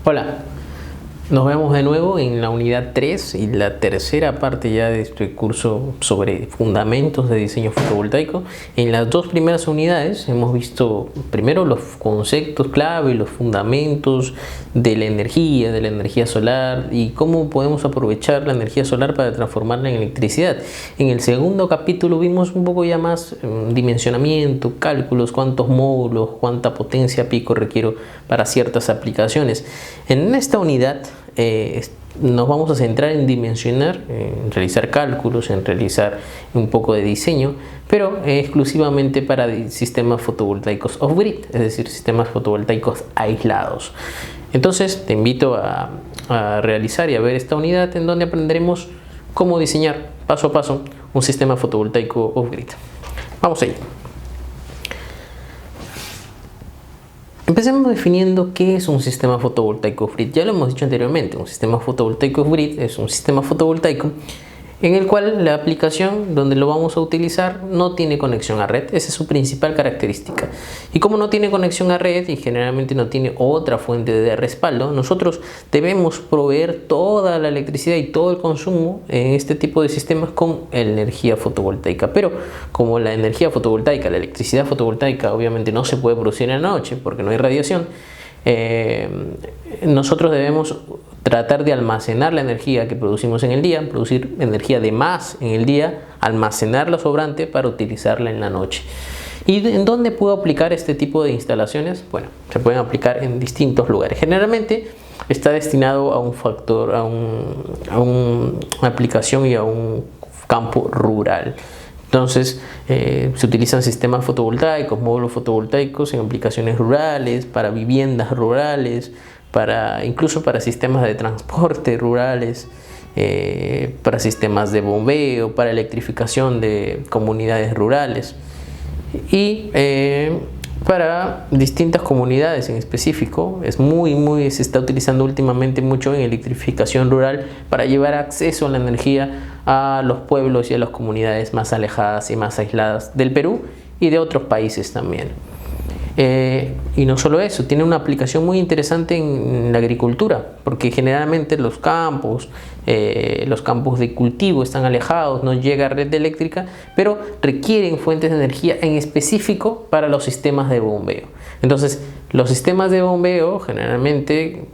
Hola, nos vemos de nuevo en la unidad 3 y la tercera parte ya de este curso sobre fundamentos de diseño fotovoltaico. En las dos primeras unidades hemos visto primero los conceptos clave, los fundamentos de la energía solar y cómo podemos aprovechar la energía solar para transformarla en electricidad. En el segundo capítulo vimos un poco ya más dimensionamiento, cálculos, cuántos módulos, cuánta potencia pico requiero para ciertas aplicaciones. En esta unidad nos vamos a centrar en dimensionar, en realizar cálculos, en realizar un poco de diseño, pero exclusivamente para sistemas fotovoltaicos off-grid, es decir, sistemas fotovoltaicos aislados. Entonces te invito a realizar y a ver esta unidad en donde aprenderemos cómo diseñar paso a paso un sistema fotovoltaico off-grid. Vamos a ello. Empecemos definiendo qué es un sistema fotovoltaico off-grid. Ya lo hemos dicho anteriormente, un sistema fotovoltaico off-grid es un sistema fotovoltaico en el cual la aplicación donde lo vamos a utilizar no tiene conexión a red. Esa es su principal característica. Y como no tiene conexión a red y generalmente no tiene otra fuente de respaldo, nosotros debemos proveer toda la electricidad y todo el consumo en este tipo de sistemas con energía fotovoltaica. Pero como la energía fotovoltaica, la electricidad fotovoltaica obviamente no se puede producir en la noche porque no hay radiación, nosotros debemos tratar de almacenar la energía que producimos en el día, producir energía de más en el día, almacenar la sobrante para utilizarla en la noche. ¿Y en dónde puedo aplicar este tipo de instalaciones? Bueno, se pueden aplicar en distintos lugares. Generalmente está destinado a un factor, a una aplicación y a un campo rural. Entonces se utilizan sistemas fotovoltaicos, módulos fotovoltaicos en aplicaciones rurales, para viviendas rurales, incluso para sistemas de transporte rurales, para sistemas de bombeo, para electrificación de comunidades rurales y para distintas comunidades en específico. Se está utilizando últimamente mucho en electrificación rural para llevar acceso a la energía a los pueblos y a las comunidades más alejadas y más aisladas del Perú y de otros países también. Y no solo eso, tiene una aplicación muy interesante en la agricultura, porque generalmente los campos de cultivo están alejados, no llega red eléctrica, pero requieren fuentes de energía en específico para los sistemas de bombeo. Entonces, los sistemas de bombeo generalmente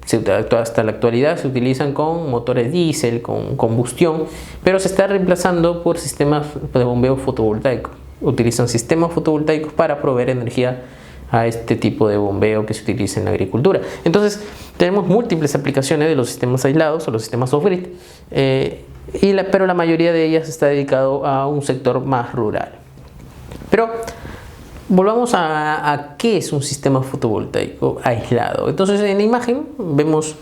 hasta la actualidad se utilizan con motores diésel, con combustión, pero se está reemplazando por sistemas de bombeo fotovoltaico. Utilizan sistemas fotovoltaicos para proveer energía a este tipo de bombeo que se utiliza en la agricultura. Entonces tenemos múltiples aplicaciones de los sistemas aislados o los sistemas off-grid, pero la mayoría de ellas está dedicado a un sector más rural. Pero volvamos a qué es un sistema fotovoltaico aislado. Entonces en la imagen vemos,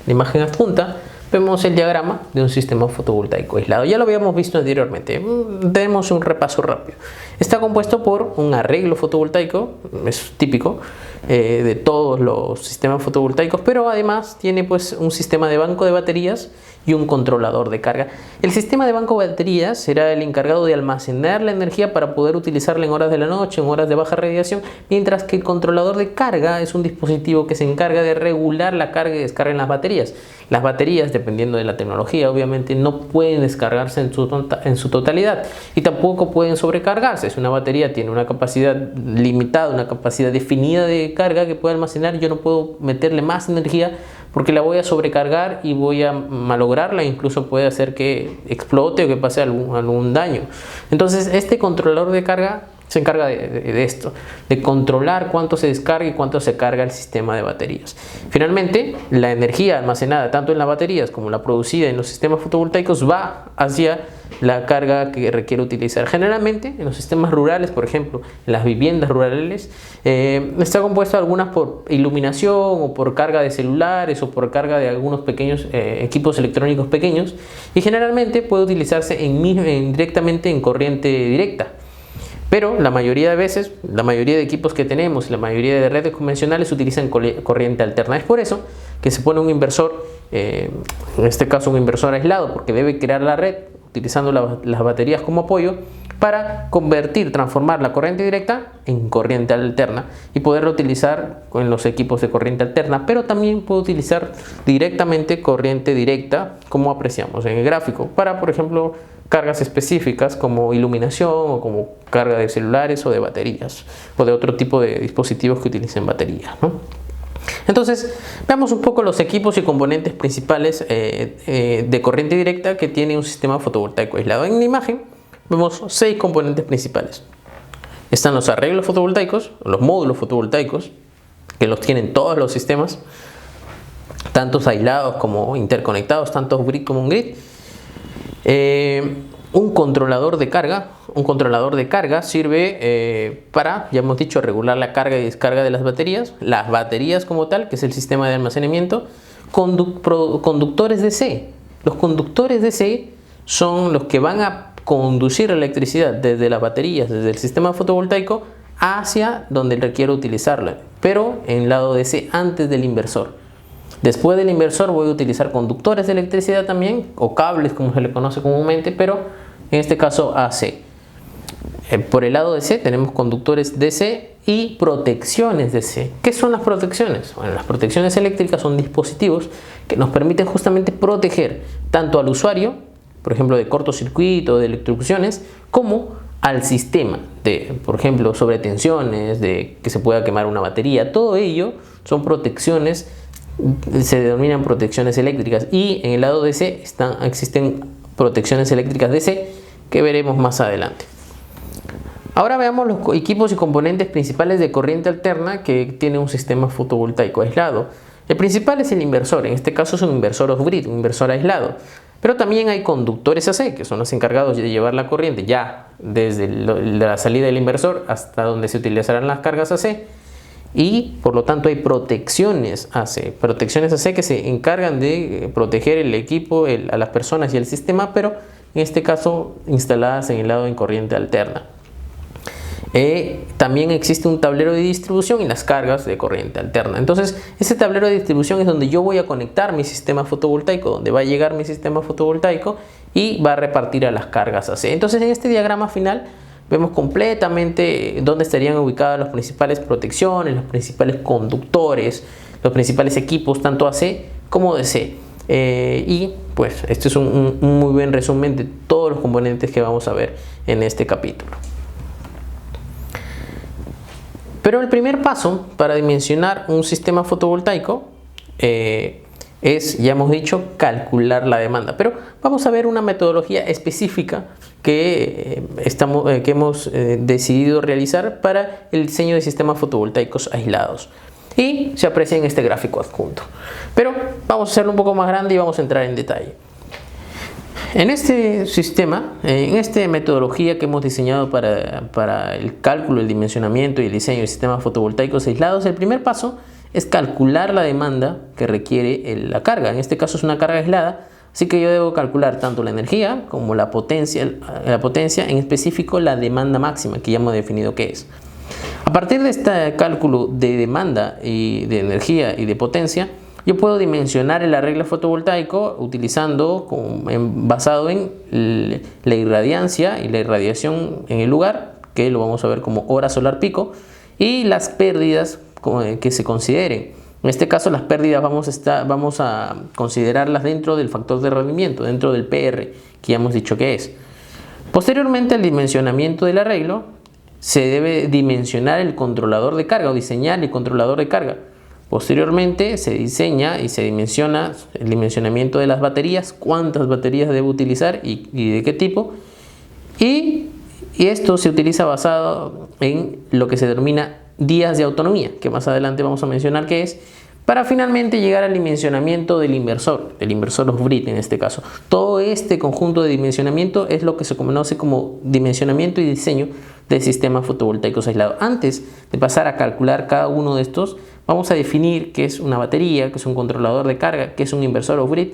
la imagen adjunta, vemos el diagrama de un sistema fotovoltaico aislado. Ya lo habíamos visto anteriormente. Demos un repaso rápido. Está compuesto por un arreglo fotovoltaico, es típico de todos los sistemas fotovoltaicos, pero además tiene pues un sistema de banco de baterías y un controlador de carga. El sistema de banco de baterías será el encargado de almacenar la energía para poder utilizarla en horas de la noche, en horas de baja radiación, mientras que el controlador de carga es un dispositivo que se encarga de regular la carga y descarga en las baterías. Las baterías, dependiendo de la tecnología, obviamente no pueden descargarse en su totalidad y tampoco pueden sobrecargarse. Si una batería tiene una capacidad limitada, una capacidad definida de carga que puede almacenar, yo no puedo meterle más energía porque la voy a sobrecargar y voy a malograrla, incluso puede hacer que explote o que pase algún daño. Entonces este controlador de carga se encarga de esto, de controlar cuánto se descarga y cuánto se carga el sistema de baterías. Finalmente, la energía almacenada tanto en las baterías como la producida en los sistemas fotovoltaicos va hacia la carga que requiere utilizar. Generalmente en los sistemas rurales, por ejemplo, en las viviendas rurales, está compuesto algunas por iluminación o por carga de celulares o por carga de algunos pequeños equipos electrónicos pequeños, y generalmente puede utilizarse directamente en corriente directa. Pero la mayoría de veces, la mayoría de equipos que tenemos, la mayoría de redes convencionales utilizan corriente alterna. Es por eso que se pone un inversor, en este caso un inversor aislado, porque debe crear la red utilizando las baterías como apoyo, para transformar la corriente directa en corriente alterna y poderla utilizar en los equipos de corriente alterna, pero también puedo utilizar directamente corriente directa, como apreciamos en el gráfico, para, por ejemplo, cargas específicas como iluminación o como carga de celulares o de baterías o de otro tipo de dispositivos que utilicen baterías, ¿no? Entonces, veamos un poco los equipos y componentes principales de corriente directa que tiene un sistema fotovoltaico aislado. En la imagen vemos 6 componentes principales. Están los arreglos fotovoltaicos, los módulos fotovoltaicos, que los tienen todos los sistemas, tantos aislados como interconectados, tanto grid como un grid. Un controlador de carga. Un controlador de carga sirve para, ya hemos dicho, regular la carga y descarga de las baterías como tal, que es el sistema de almacenamiento. Conductores DC. Los conductores DC son los que van a conducir electricidad desde las baterías, desde el sistema fotovoltaico hacia donde requiero utilizarla, pero en el lado DC, antes del inversor. Después del inversor voy a utilizar conductores de electricidad también, o cables como se le conoce comúnmente, pero en este caso AC. Por el lado DC tenemos conductores DC y protecciones DC. ¿Qué son las protecciones? Bueno, las protecciones eléctricas son dispositivos que nos permiten justamente proteger tanto al usuario, por ejemplo, de cortocircuito, de electrocuciones, como al sistema, por ejemplo, sobre tensiones, de que se pueda quemar una batería. Todo ello son protecciones, se denominan protecciones eléctricas, y en el lado DC existen protecciones eléctricas DC que veremos más adelante. Ahora veamos los equipos y componentes principales de corriente alterna que tiene un sistema fotovoltaico aislado. El principal es el inversor, en este caso es un inversor off-grid, un inversor aislado. Pero también hay conductores AC, que son los encargados de llevar la corriente ya desde la salida del inversor hasta donde se utilizarán las cargas AC. Y por lo tanto hay protecciones AC que se encargan de proteger el equipo, a las personas y el sistema, pero en este caso instaladas en el lado en corriente alterna. También existe un tablero de distribución y las cargas de corriente alterna. Entonces, ese tablero de distribución es donde yo voy a conectar mi sistema fotovoltaico, donde va a llegar mi sistema fotovoltaico y va a repartir a las cargas AC. Entonces, en este diagrama final vemos completamente dónde estarían ubicadas las principales protecciones, los principales conductores, los principales equipos, tanto AC como DC. Y pues este es un muy buen resumen de todos los componentes que vamos a ver en este capítulo. Pero el primer paso para dimensionar un sistema fotovoltaico es, ya hemos dicho, calcular la demanda. Pero vamos a ver una metodología específica que hemos decidido realizar para el diseño de sistemas fotovoltaicos aislados. Y se aprecia en este gráfico adjunto. Pero vamos a hacerlo un poco más grande y vamos a entrar en detalle. En este sistema, en esta metodología que hemos diseñado para el cálculo, el dimensionamiento y el diseño de sistemas fotovoltaicos aislados, el primer paso es calcular la demanda que requiere la carga. En este caso es una carga aislada, así que yo debo calcular tanto la energía como la potencia, en específico la demanda máxima, que ya hemos definido qué es. A partir de este cálculo de demanda y de energía y de potencia, yo puedo dimensionar el arreglo fotovoltaico basado en la irradiancia y la irradiación en el lugar, que lo vamos a ver como hora solar pico, y las pérdidas que se consideren. En este caso las pérdidas vamos a considerarlas dentro del factor de rendimiento, dentro del PR, que ya hemos dicho que es. Posteriormente al dimensionamiento del arreglo, se debe dimensionar el controlador de carga o diseñar el controlador de carga. Posteriormente se diseña y se dimensiona el dimensionamiento de las baterías, cuántas baterías debo utilizar y de qué tipo. Y esto se utiliza basado en lo que se denomina días de autonomía, que más adelante vamos a mencionar qué es, para finalmente llegar al dimensionamiento del inversor off-grid en este caso. Todo este conjunto de dimensionamiento es lo que se conoce como dimensionamiento y diseño de sistemas fotovoltaicos aislados. Antes de pasar a calcular cada uno de estos, vamos a definir qué es una batería, qué es un controlador de carga, qué es un inversor off-grid,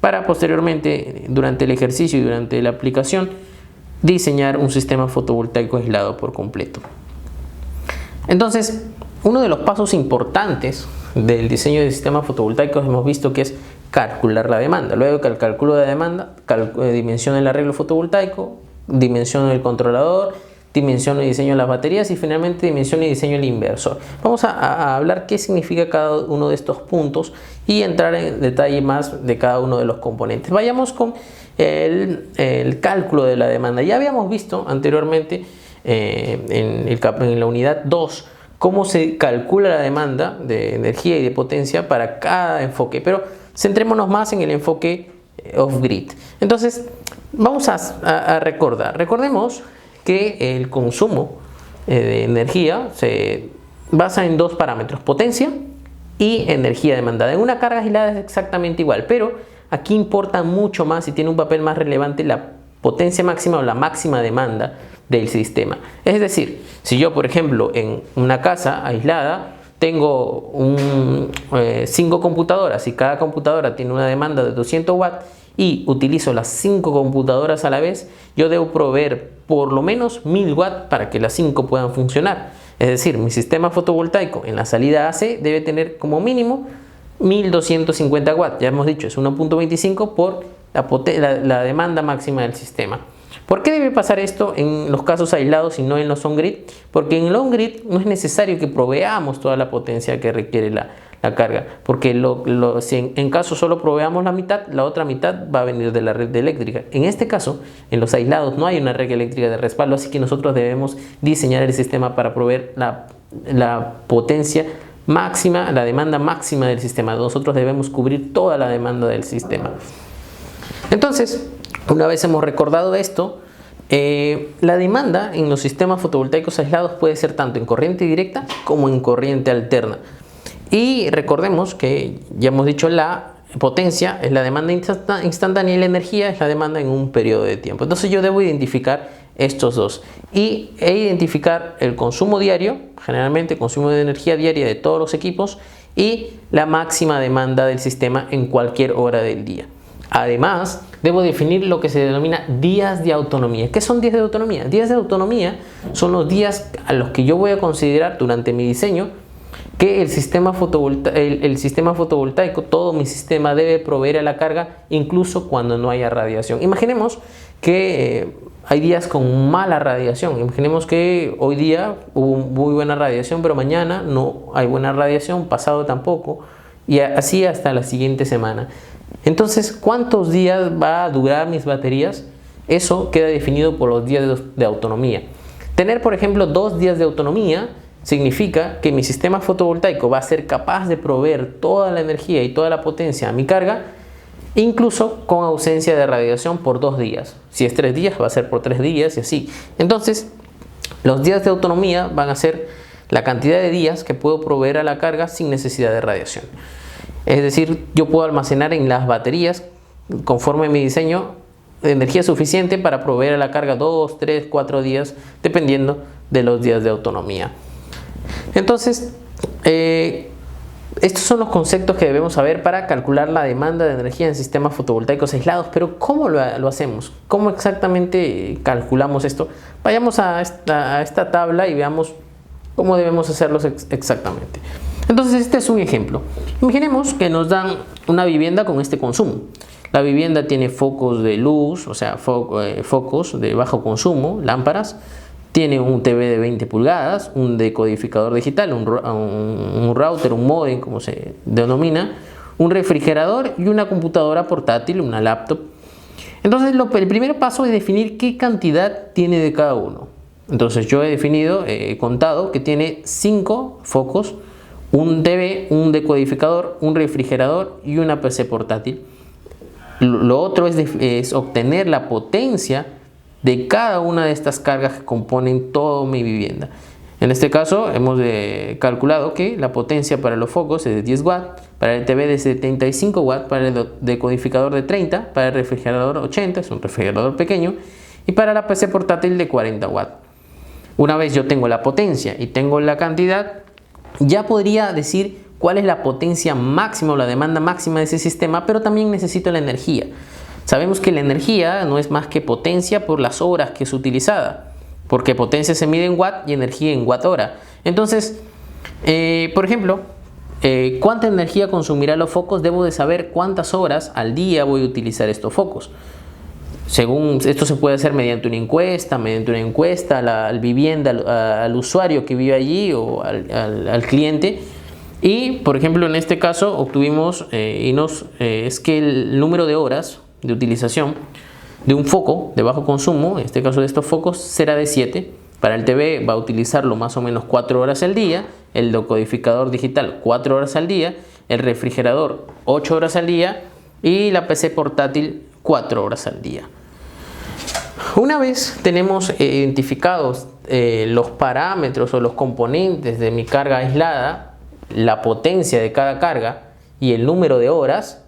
para posteriormente, durante el ejercicio y durante la aplicación, diseñar un sistema fotovoltaico aislado por completo. Entonces, uno de los pasos importantes del diseño de sistemas fotovoltaicos hemos visto que es calcular la demanda. Luego que el cálculo de demanda, dimensiona el arreglo fotovoltaico, dimensiono el controlador, dimensiono y diseño las baterías y finalmente dimensiono y diseño el inversor. Vamos a hablar qué significa cada uno de estos puntos y entrar en detalle más de cada uno de los componentes. Vayamos con el cálculo de la demanda. Ya habíamos visto anteriormente en la unidad 2 cómo se calcula la demanda de energía y de potencia para cada enfoque, pero centrémonos más en el enfoque off-grid. Entonces vamos a recordemos que el consumo de energía se basa en dos parámetros: potencia y energía demandada. En una carga aislada es exactamente igual, pero aquí importa mucho más y tiene un papel más relevante la potencia máxima o la máxima demanda del sistema. Es decir, si yo, por ejemplo, en una casa aislada tengo 5 computadoras y cada computadora tiene una demanda de 200 watts y utilizo las 5 computadoras a la vez, yo debo proveer por lo menos 1000 watts para que las 5 puedan funcionar. Es decir, mi sistema fotovoltaico en la salida AC debe tener como mínimo 1250 watts. Ya hemos dicho, es 1.25 por la demanda máxima del sistema. ¿Por qué debe pasar esto en los casos aislados y no en los on-grid? Porque en el on-grid no es necesario que proveamos toda la potencia que requiere la carga, porque si en caso solo proveamos la mitad, la otra mitad va a venir de la red eléctrica. En este caso, en los aislados no hay una red eléctrica de respaldo, así que nosotros debemos diseñar el sistema para proveer la potencia máxima, la demanda máxima del sistema. Nosotros debemos cubrir toda la demanda del sistema. Entonces, una vez hemos recordado esto, la demanda en los sistemas fotovoltaicos aislados puede ser tanto en corriente directa como en corriente alterna. Y recordemos que ya hemos dicho, la potencia es la demanda instantánea y la energía es la demanda en un periodo de tiempo. Entonces yo debo identificar estos dos e identificar el consumo diario, generalmente consumo de energía diaria de todos los equipos, y la máxima demanda del sistema en cualquier hora del día. Además, debo definir lo que se denomina días de autonomía. ¿Qué son días de autonomía? Días de autonomía son los días a los que yo voy a considerar durante mi diseño que el sistema fotovoltaico, todo mi sistema, debe proveer a la carga incluso cuando no haya radiación. Imaginemos que hay días con mala radiación. Imaginemos que hoy día hubo muy buena radiación, pero mañana no hay buena radiación, pasado tampoco, y así hasta la siguiente semana. Entonces, ¿cuántos días va a durar mis baterías? Eso queda definido por los días de autonomía. Tener, por ejemplo, 2 días de autonomía significa que mi sistema fotovoltaico va a ser capaz de proveer toda la energía y toda la potencia a mi carga, incluso con ausencia de radiación por 2 días. Si es 3 días, va a ser por 3 días y así. Entonces, los días de autonomía van a ser la cantidad de días que puedo proveer a la carga sin necesidad de radiación. Es decir, yo puedo almacenar en las baterías, conforme mi diseño, energía suficiente para proveer a la carga 2, 3, 4 días, dependiendo de los días de autonomía. Entonces, estos son los conceptos que debemos saber para calcular la demanda de energía en sistemas fotovoltaicos aislados. Pero ¿cómo lo hacemos? ¿Cómo exactamente calculamos esto? Vayamos a esta tabla y veamos cómo debemos hacerlo exactamente. Entonces, este es un ejemplo. Imaginemos que nos dan una vivienda con este consumo. La vivienda tiene focos de luz, o sea, focos de bajo consumo, lámparas. Tiene un TV de 20 pulgadas, un decodificador digital, un router, un módem, como se denomina, un refrigerador y una computadora portátil, una laptop. Entonces, el primer paso es definir qué cantidad tiene de cada uno. Entonces, yo he contado que tiene 5 focos, un TV, un decodificador, un refrigerador y una PC portátil. Lo otro es obtener la potencia de cada una de estas cargas que componen toda mi vivienda. En este caso hemos calculado que la potencia para los focos es de 10 watts, para el TV de 75 watts, para el decodificador de 30, para el refrigerador 80, es un refrigerador pequeño, y para la PC portátil de 40 watts. Una vez yo tengo la potencia y tengo la cantidad, ya podría decir cuál es la potencia máxima o la demanda máxima de ese sistema, pero también necesito la energía. Sabemos que la energía no es más que potencia por las horas que es utilizada, porque potencia se mide en watt y energía en watt hora. Entonces, por ejemplo, ¿cuánta energía consumirá los focos? Debo de saber cuántas horas al día voy a utilizar estos focos. Según esto se puede hacer mediante una encuesta al vivienda, al usuario que vive allí o al cliente. Y por ejemplo en este caso obtuvimos es que el número de horas de utilización de un foco de bajo consumo, en este caso de estos focos, será de 7. Para el TV va a utilizarlo más o menos 4 horas al día, el decodificador digital 4 horas al día, el refrigerador 8 horas al día y la PC portátil 4 horas al día. Una vez tenemos identificados los parámetros o los componentes de mi carga aislada, la potencia de cada carga y el número de horas,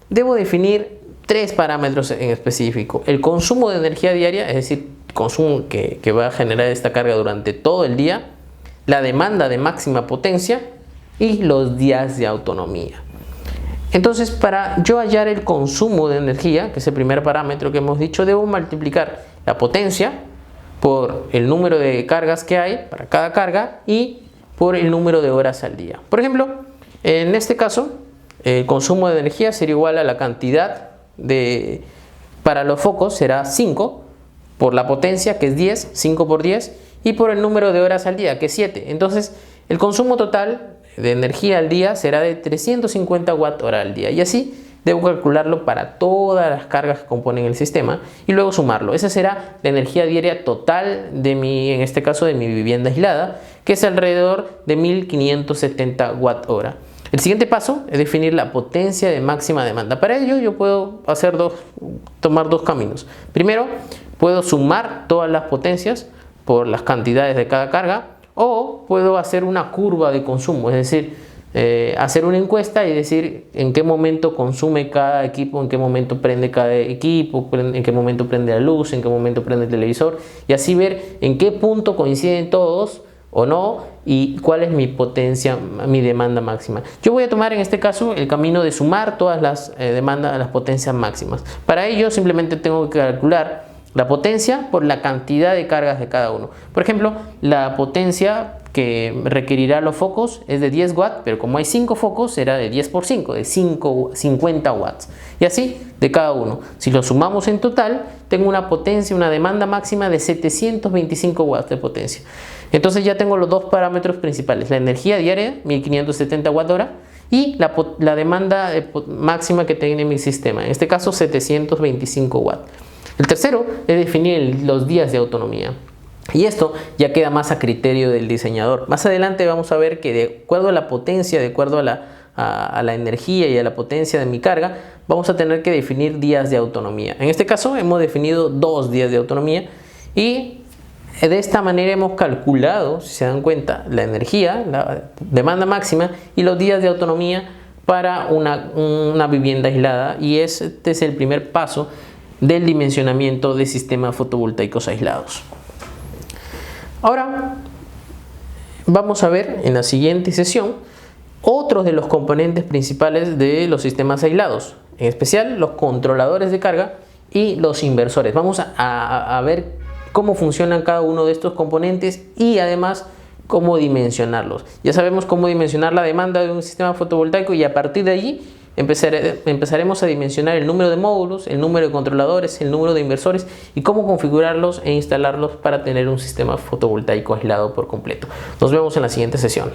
debo definir 3 parámetros en específico: el consumo de energía diaria, es decir, el consumo que va a generar esta carga durante todo el día, la demanda de máxima potencia y los días de autonomía. Entonces, para yo hallar el consumo de energía, que es el primer parámetro que hemos dicho, debo multiplicar la potencia por el número de cargas que hay para cada carga y por el número de horas al día. Por ejemplo, en este caso, el consumo de energía sería igual a la cantidad para los focos será 5 por la potencia, que es 10, 5 por 10, y por el número de horas al día, que es 7. Entonces, el consumo total de energía al día será de 350 Wh al día, y así debo calcularlo para todas las cargas que componen el sistema y luego sumarlo. Esa será la energía diaria total en este caso de mi vivienda aislada, que es alrededor de 1570 Wh. El siguiente paso es definir la potencia de máxima demanda. Para ello yo puedo tomar dos caminos. Primero, puedo sumar todas las potencias por las cantidades de cada carga, o puedo hacer una curva de consumo, es decir, hacer una encuesta y decir en qué momento consume cada equipo, en qué momento prende cada equipo, en qué momento prende la luz, en qué momento prende el televisor, y así ver en qué punto coinciden todos o no y cuál es mi potencia, mi demanda máxima. Yo voy a tomar en este caso el camino de sumar todas las demandas, las potencias máximas. Para ello simplemente tengo que calcular la potencia por la cantidad de cargas de cada uno. Por ejemplo, la potencia que requerirá los focos es de 10 watts, pero como hay 5 focos será de 10 por 5, de 50 watts. Y así de cada uno. Si lo sumamos en total, tengo una potencia, una demanda máxima de 725 watts de potencia. Entonces ya tengo los dos parámetros principales: la energía diaria, 1570 Wh, y la demanda máxima que tiene mi sistema, en este caso 725 watts. El tercero es definir los días de autonomía. Y esto ya queda más a criterio del diseñador. Más adelante vamos a ver que de acuerdo a la potencia, de acuerdo a la energía y a la potencia de mi carga, vamos a tener que definir días de autonomía. En este caso hemos definido 2 días de autonomía y de esta manera hemos calculado, si se dan cuenta, la energía, la demanda máxima y los días de autonomía para una vivienda aislada, y este es el primer paso del dimensionamiento de sistemas fotovoltaicos aislados. Ahora vamos a ver en la siguiente sesión otros de los componentes principales de los sistemas aislados, en especial los controladores de carga y los inversores. Vamos a ver cómo funcionan cada uno de estos componentes y además cómo dimensionarlos. Ya sabemos cómo dimensionar la demanda de un sistema fotovoltaico, y a partir de allí empezaremos a dimensionar el número de módulos, el número de controladores, el número de inversores y cómo configurarlos e instalarlos para tener un sistema fotovoltaico aislado por completo. Nos vemos en la siguiente sesión.